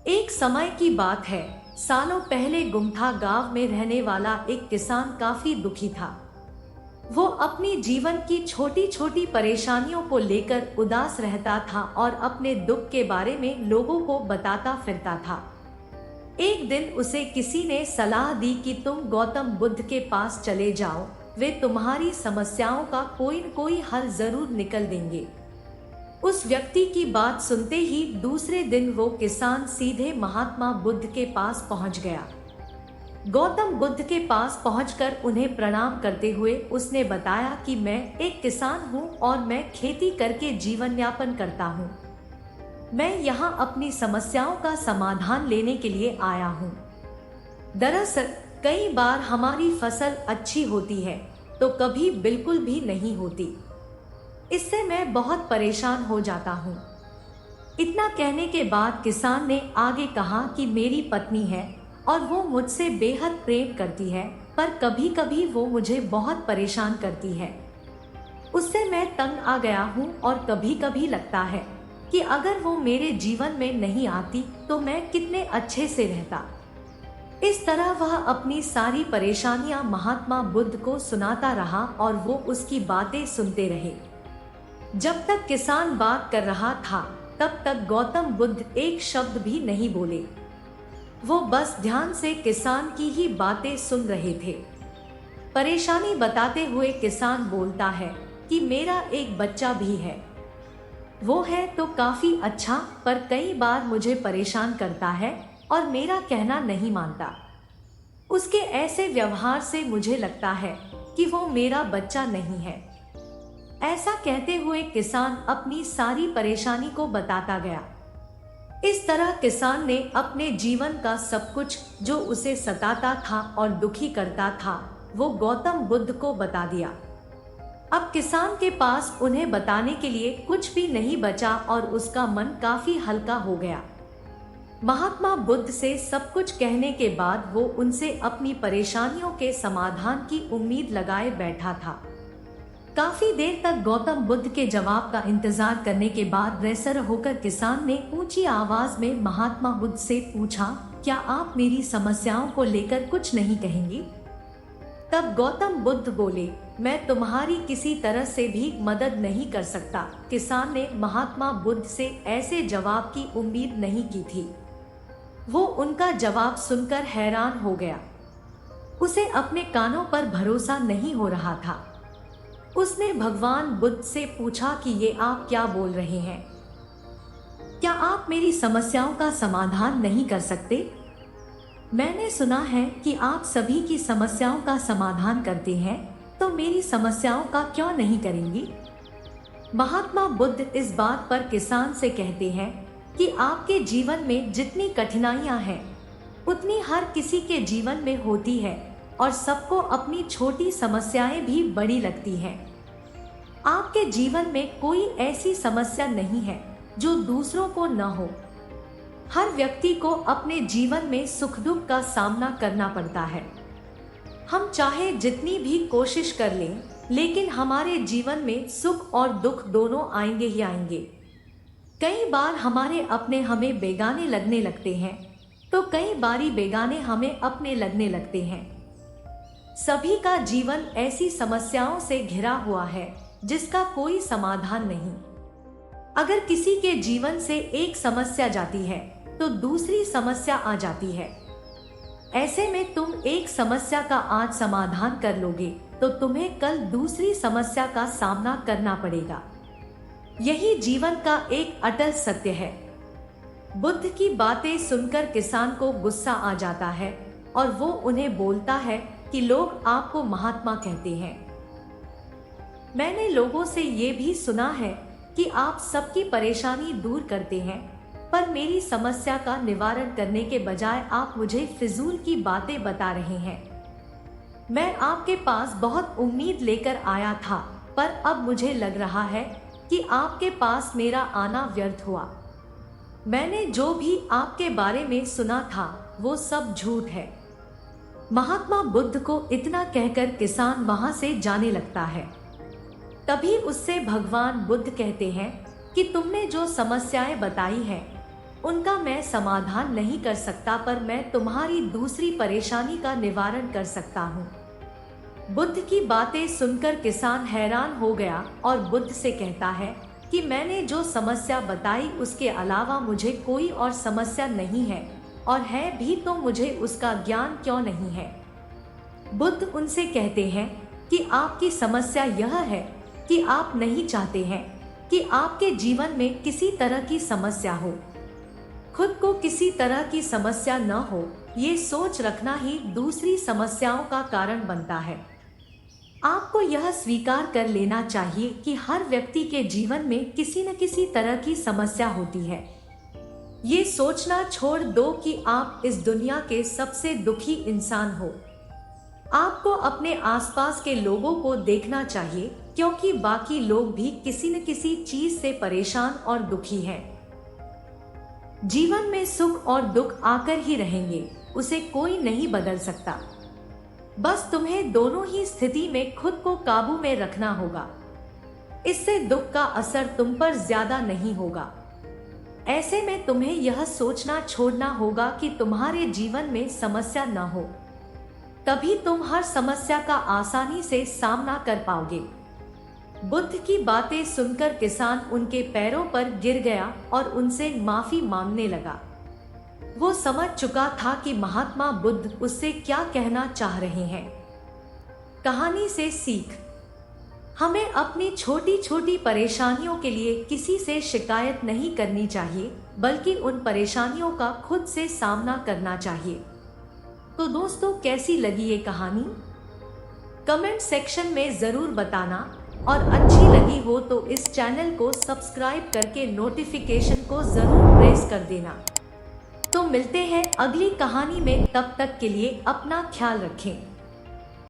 एक समय की बात है। सालों पहले गुमथा गांव में रहने वाला एक किसान काफी दुखी था। वो अपनी जीवन की छोटी छोटी परेशानियों को लेकर उदास रहता था और अपने दुख के बारे में लोगों को बताता फिरता था। एक दिन उसे किसी ने सलाह दी कि तुम गौतम बुद्ध के पास चले जाओ, वे तुम्हारी समस्याओं का कोई न कोई हल जरूर निकल देंगे। उस व्यक्ति की बात सुनते ही दूसरे दिन वो किसान सीधे महात्मा बुद्ध के पास पहुंच गया। गौतम बुद्ध के पास पहुंचकर उन्हें प्रणाम करते हुए उसने बताया कि मैं एक किसान हूं और मैं खेती करके जीवन यापन करता हूं। मैं यहां अपनी समस्याओं का समाधान लेने के लिए आया हूं। दरअसल कई बार हमारी फसल अच्छी होती है तो कभी बिल्कुल भी नहीं होती। इससे मैं बहुत परेशान हो जाता हूँ। इतना कहने के बाद किसान ने आगे कहा कि मेरी पत्नी है और वो मुझसे बेहद प्रेम करती है, पर कभी कभी वो मुझे बहुत परेशान करती है। उससे मैं तंग आ गया हूँ और कभी कभी लगता है कि अगर वो मेरे जीवन में नहीं आती तो मैं कितने अच्छे से रहता। इस तरह वह अपनी सारी परेशानियां महात्मा बुद्ध को सुनाता रहा और वो उसकी बातें सुनते रहे। जब तक किसान बात कर रहा था तब तक गौतम बुद्ध एक शब्द भी नहीं बोले। वो बस ध्यान से किसान की ही बातें सुन रहे थे। परेशानी बताते हुए किसान बोलता है कि मेरा एक बच्चा भी है। वो है तो काफी अच्छा, पर कई बार मुझे परेशान करता है और मेरा कहना नहीं मानता। उसके ऐसे व्यवहार से मुझे लगता है कि वो मेरा बच्चा नहीं है। ऐसा कहते हुए किसान अपनी सारी परेशानी को बताता गया। इस तरह किसान ने अपने जीवन का सब कुछ जो उसे सताता था और दुखी करता था वो गौतम बुद्ध को बता दिया। अब किसान के पास उन्हें बताने के लिए कुछ भी नहीं बचा और उसका मन काफी हल्का हो गया। महात्मा बुद्ध से सब कुछ कहने के बाद वो उनसे अपनी परेशानियों के समाधान की उम्मीद लगाए बैठा था। काफी देर तक गौतम बुद्ध के जवाब का इंतजार करने के बाद बेसर होकर किसान ने ऊंची आवाज में महात्मा बुद्ध से पूछा, क्या आप मेरी समस्याओं को लेकर कुछ नहीं कहेंगी? तब गौतम बुद्ध बोले, मैं तुम्हारी किसी तरह से भी मदद नहीं कर सकता। किसान ने महात्मा बुद्ध से ऐसे जवाब की उम्मीद नहीं की थी। वो उनका जवाब सुनकर हैरान हो गया। उसे अपने कानों पर भरोसा नहीं हो रहा था। उसने भगवान बुद्ध से पूछा कि ये आप क्या बोल रहे हैं? क्या आप मेरी समस्याओं का समाधान नहीं कर सकते? मैंने सुना है कि आप सभी की समस्याओं का समाधान करते हैं, तो मेरी समस्याओं का क्यों नहीं करेंगी? महात्मा बुद्ध इस बात पर किसान से कहते हैं कि आपके जीवन में जितनी कठिनाइयां हैं, उतनी हर किसी के जीवन में होती है और सबको अपनी छोटी समस्याएं भी बड़ी लगती हैं। आपके जीवन में कोई ऐसी समस्या नहीं है जो दूसरों को न हो। हर व्यक्ति को अपने जीवन में सुख दुख का सामना करना पड़ता है। हम चाहे जितनी भी कोशिश कर लें, लेकिन हमारे जीवन में सुख और दुख दोनों आएंगे ही आएंगे। कई बार हमारे अपने हमें बेगाने लगने लगते हैं, तो कई बारी बेगाने हमें अपने लगने लगते हैं। सभी का जीवन ऐसी समस्याओं से घिरा हुआ है जिसका कोई समाधान नहीं। अगर किसी के जीवन से एक समस्या जाती है तो दूसरी समस्या आ जाती है। ऐसे में तुम एक समस्या का आज समाधान कर लोगे तो तुम्हें कल दूसरी समस्या का सामना करना पड़ेगा। यही जीवन का एक अटल सत्य है। बुद्ध की बातें सुनकर किसान को गुस्सा आ जाता है और वो उन्हें बोलता है कि लोग आपको महात्मा कहते हैं। मैंने लोगों से ये भी सुना है कि आप सबकी परेशानी दूर करते हैं, पर मेरी समस्या का निवारण करने के बजाय आप मुझे फिजूल की बातें बता रहे हैं। मैं आपके पास बहुत उम्मीद लेकर आया था, पर अब मुझे लग रहा है कि आपके पास मेरा आना व्यर्थ हुआ। मैंने जो भी आपके बारे में सुना था वो सब झूठ है। महात्मा बुद्ध को इतना कहकर किसान वहां से जाने लगता है। तभी उससे भगवान बुद्ध कहते हैं कि तुमने जो समस्याएं बताई हैं उनका मैं समाधान नहीं कर सकता, पर मैं तुम्हारी दूसरी परेशानी का निवारण कर सकता हूँ। बुद्ध की बातें सुनकर किसान हैरान हो गया और बुद्ध से कहता है कि मैंने जो समस्या बताई उसके अलावा मुझे कोई और समस्या नहीं है, और है भी तो मुझे उसका ज्ञान क्यों नहीं है। बुद्ध उनसे कहते हैं कि आपकी समस्या यह है कि आप नहीं चाहते हैं कि आपके जीवन में किसी तरह की समस्या हो। खुद को किसी तरह की समस्या न हो, ये सोच रखना ही दूसरी समस्याओं का कारण बनता है। आपको यह स्वीकार कर लेना चाहिए कि हर व्यक्ति के जीवन में किसी न किसी तरह की समस्या होती है। ये सोचना छोड़ दो कि आप इस दुनिया के सबसे दुखी इंसान हो। आपको अपने आसपास के लोगों को देखना चाहिए, क्योंकि बाकी लोग भी किसी न किसी चीज से परेशान और दुखी हैं। जीवन में सुख और दुख आकर ही रहेंगे, उसे कोई नहीं बदल सकता। बस तुम्हें दोनों ही स्थिति में खुद को काबू में रखना होगा। इससे दुख का असर तुम पर ज्यादा नहीं होगा। ऐसे में तुम्हें यह सोचना छोड़ना होगा कि तुम्हारे जीवन में समस्या न हो, तभी तुम हर समस्या का आसानी से सामना कर पाओगे। बुद्ध की बातें सुनकर किसान उनके पैरों पर गिर गया और उनसे माफी मांगने लगा। वो समझ चुका था कि महात्मा बुद्ध उससे क्या कहना चाह रहे हैं। कहानी से सीख: हमें अपनी छोटी छोटी परेशानियों के लिए किसी से शिकायत नहीं करनी चाहिए, बल्कि उन परेशानियों का खुद से सामना करना चाहिए। तो दोस्तों, कैसी लगी ये कहानी? कमेंट सेक्शन में जरूर बताना, और अच्छी लगी हो तो इस चैनल को सब्सक्राइब करके नोटिफिकेशन को जरूर प्रेस कर देना। तो मिलते हैं अगली कहानी में, तब तक के लिए अपना ख्याल रखें।